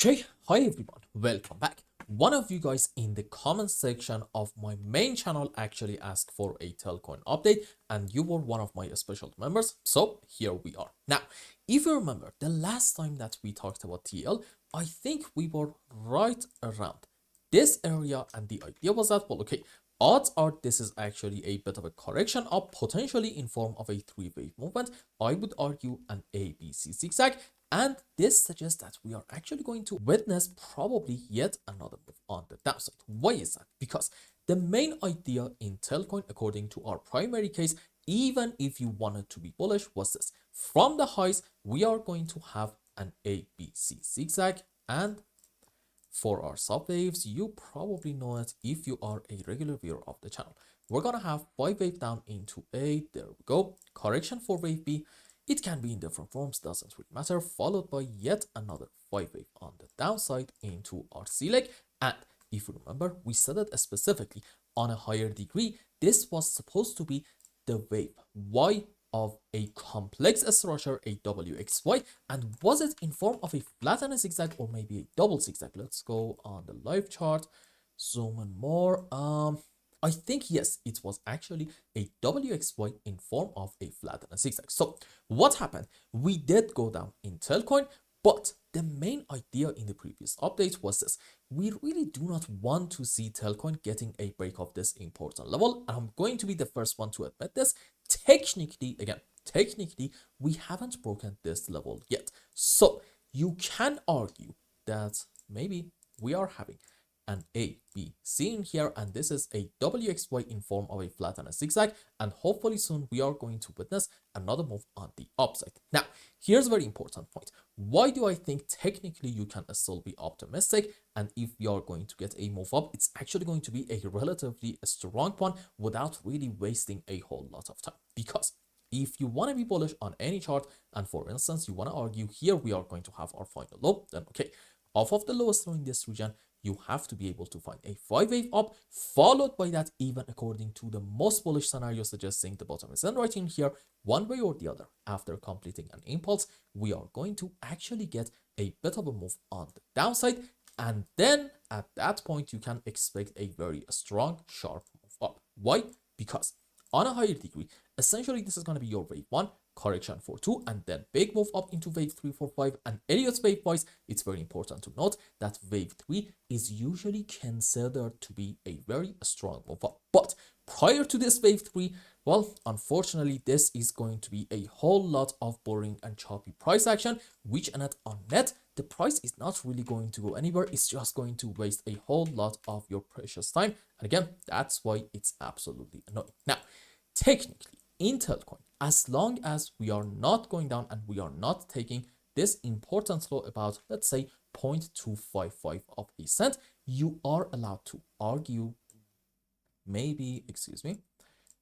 Okay, hi everyone, welcome back. One of you guys in the comment section of my main channel actually asked for a TELCOIN update, and you were one of my special members, so here we are. Now, if you remember the last time that we talked about TL, I think we were right around this area, and the idea was that, well, okay, odds are this is actually a bit of a correction up, potentially in form of a three-wave movement. I would argue an ABC zigzag, and this suggests that we are actually going to witness probably yet another move on the downside. Why is that? Because the main idea in TELCOIN, according to our primary case, even if you wanted to be bullish, was this. From the highs, we are going to have an ABC zigzag, and for our subwaves, you probably know it if you are a regular viewer of the channel. We're gonna have 5 wave down into A, there we go, correction for wave B. It can be in different forms, doesn't really matter, followed by yet another 5 wave on the downside into our C leg. And if you remember, we said it specifically on a higher degree, this was supposed to be the wave Y of a complex structure, a WXY, and was it in form of a flat and a zigzag or maybe a double zigzag? Let's go on the live chart, zoom in more. I think yes, it was actually a WXY in form of a flat and a zigzag. So what happened? We did go down in TELCOIN, but the main idea in the previous update was this. We really do not want to see TELCOIN getting a break of this important level. And I'm going to be the first one to admit this. Technically, we haven't broken this level yet. So you can argue that maybe we are having an A, B, C in here, and this is a WXY in form of a flat and a zigzag, and hopefully soon we are going to witness another move on the upside. Now, here's a very important point. Why do I think technically you can still be optimistic, and if we are going to get a move up, it's actually going to be a relatively strong one without really wasting a whole lot of time? Because if you want to be bullish on any chart, and for instance, you want to argue here we are going to have our final low, then okay, off of the lowest low in this region, you have to be able to find a 5 wave up, followed by that, even according to the most bullish scenario suggesting the bottom is in right in here, one way or the other. After completing an impulse, we are going to actually get a bit of a move on the downside, and then at that point you can expect a very strong sharp move up. Why? Because on a higher degree, essentially this is going to be your wave 1, correction for 2, and then big move up into wave 3, 4, 5. And Elliot's wave wise, it's very important to note that wave 3 is usually considered to be a very strong move up. But prior to this wave 3, well, unfortunately, this is going to be a whole lot of boring and choppy price action, which on net, the price is not really going to go anywhere. It's just going to waste a whole lot of your precious time. And again, that's why it's absolutely annoying. Now, technically, in TELCOIN, as long as we are not going down and we are not taking this important low about, let's say, 0.255 of a cent, you are allowed to argue maybe, excuse me,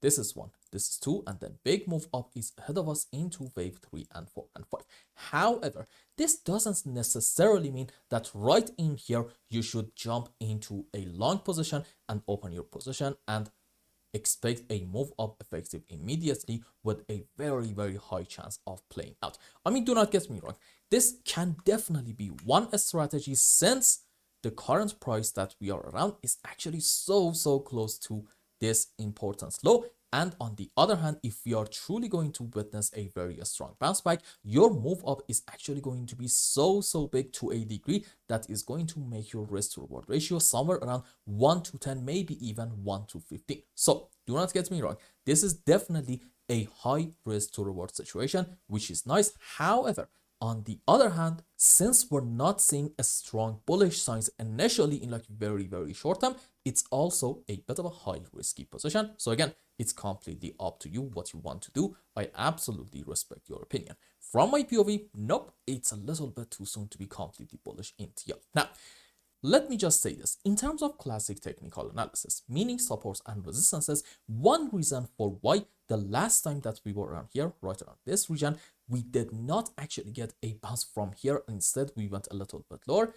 this is 1, this is 2, and then big move up is ahead of us into wave 3 and 4 and 5. However, this doesn't necessarily mean that right in here you should jump into a long position and open your position and expect a move up effective immediately with a very, very high chance of playing out. I mean, do not get me wrong. This can definitely be one strategy, since the current price that we are around is actually so close to this important low. And on the other hand, if we are truly going to witness a very strong bounce back, your move up is actually going to be so big to a degree that is going to make your risk to reward ratio somewhere around 1 to 10, maybe even 1 to 15. So do not get me wrong. This is definitely a high risk to reward situation, which is nice. However, on the other hand, since we're not seeing a strong bullish signs initially in like very short term, it's also a bit of a high risky position. So again, it's completely up to you what you want to do. I absolutely respect your opinion. From my POV, nope, it's a little bit too soon to be completely bullish in TL. Now, let me just say this. In terms of classic technical analysis, meaning supports and resistances, one reason for why the last time that we were around here, right around this region, we did not actually get a bounce from here, and instead we went a little bit lower,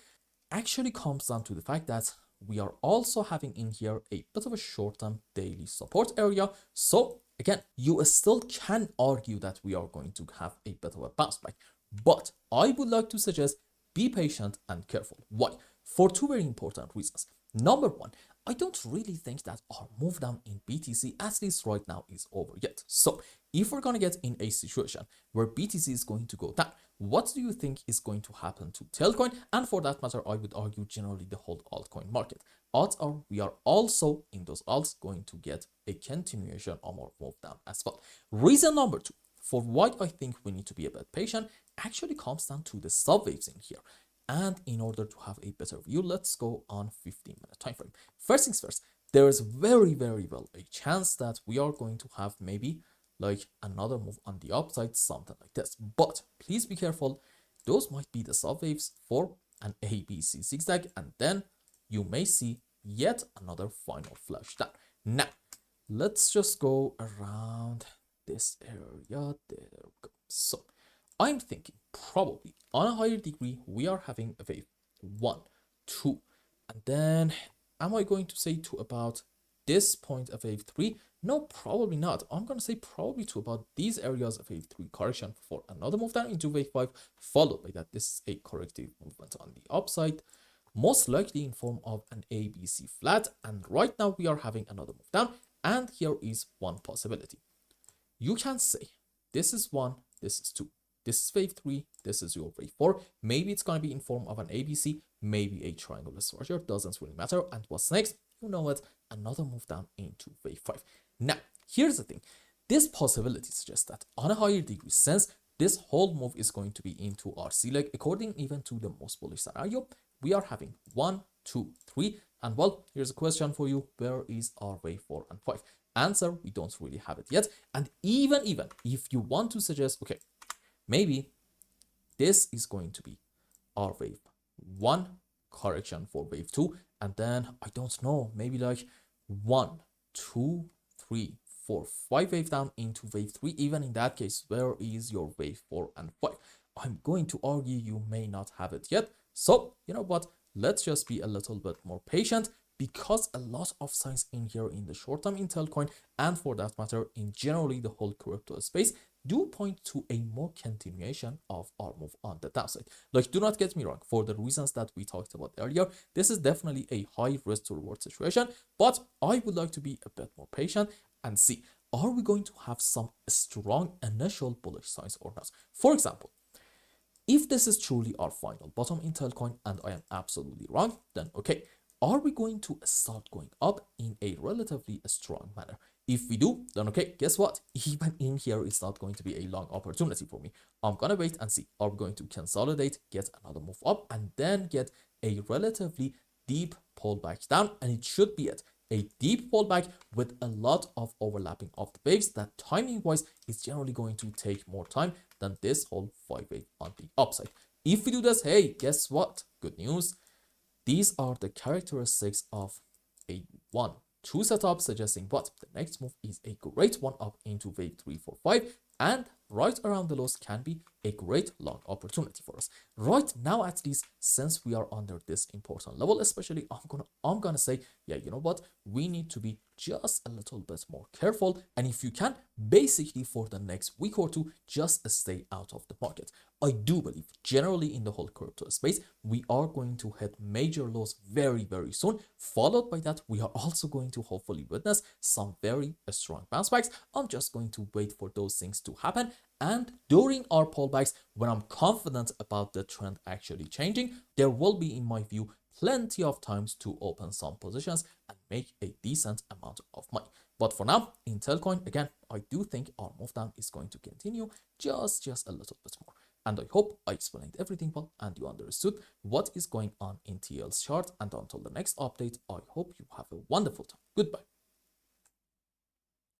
actually comes down to the fact that we are also having in here a bit of a short-term daily support area. So again, you still can argue that we are going to have a bit of a bounce back, but I would like to suggest be patient and careful. Why? For two very important reasons. Number one, I don't really think that our move down in BTC, at least right now, is over yet. So if we're going to get in a situation where BTC is going to go down, what do you think is going to happen to TELCOIN? And for that matter, I would argue generally the whole altcoin market. Odds are we are also in those alts going to get a continuation of our move down as well. Reason number two for why I think we need to be a bit patient actually comes down to the subwaves in here. And in order to have a better view, let's go on 15-minute time frame. First things first, there is very well a chance that we are going to have maybe like another move on the upside, something like this. But please be careful, those might be the subwaves for an ABC zigzag, and then you may see yet another final flush down. Now, let's just go around this area. There we go. So I'm thinking probably on a higher degree, we are having a wave 1, 2, and then am I going to say to about this point of wave 3? No, probably not. I'm going to say probably to about these areas of wave 3 correction for another move down into wave 5, followed by that this is a corrective movement on the upside, most likely in form of an ABC flat, and right now we are having another move down, and here is one possibility. You can say this is 1, this is 2. This is wave 3, this is your wave 4. Maybe it's going to be in form of an ABC, maybe a triangular structure, doesn't really matter. And what's next? You know what? Another move down into wave 5. Now, here's the thing. This possibility suggests that on a higher degree, since this whole move is going to be into our C leg, according even to the most bullish scenario, we are having 1, 2, 3. And well, here's a question for you. Where is our wave 4 and 5? Answer, we don't really have it yet. And even if you want to suggest, okay, maybe this is going to be our wave 1 correction for wave 2, and then I don't know, maybe like 1, 2, 3, 4, 5 wave down into wave 3. Even in that case, where is your wave 4 and 5? I'm going to argue you may not have it yet. So you know what, let's just be a little bit more patient, because a lot of signs in here in the short term in TELCOIN, and for that matter in generally the whole crypto space, do point to a more continuation of our move on the downside. Like, do not get me wrong, for the reasons that we talked about earlier, this is definitely a high risk to reward situation, but I would like to be a bit more patient and see, are we going to have some strong initial bullish signs or not? For example, if this is truly our final bottom in TELCOIN and I am absolutely wrong, then okay, are we going to start going up in a relatively strong manner? If we do, then okay, guess what? Even in here, it's not going to be a long opportunity for me. I'm gonna wait and see. Are we going to consolidate, get another move up, and then get a relatively deep pullback down? And it should be it. A deep pullback with a lot of overlapping of the waves that timing-wise is generally going to take more time than this whole 5 wave on the upside. If we do this, hey, guess what? Good news. These are the characteristics of a 1, 2 setup, suggesting what the next move is a great one up into wave 3, 4, 5, and right around the lows can be a great long opportunity for us. Right now, at least, since we are under this important level, especially, I'm gonna say, yeah, you know what, we need to be just a little bit more careful, and if you can, basically for the next week or two, just stay out of the market. I do believe generally in the whole crypto space, we are going to hit major lows very soon. Followed by that, we are also going to hopefully witness some very strong bounce backs. I'm just going to wait for those things to happen. And during our pullbacks, when I'm confident about the trend actually changing, there will be, in my view, plenty of times to open some positions and make a decent amount of money. But for now, in TELCOIN, again, I do think our move down is going to continue just a little bit more. And I hope I explained everything well and you understood what is going on in TL's chart. And until the next update, I hope you have a wonderful time. Goodbye.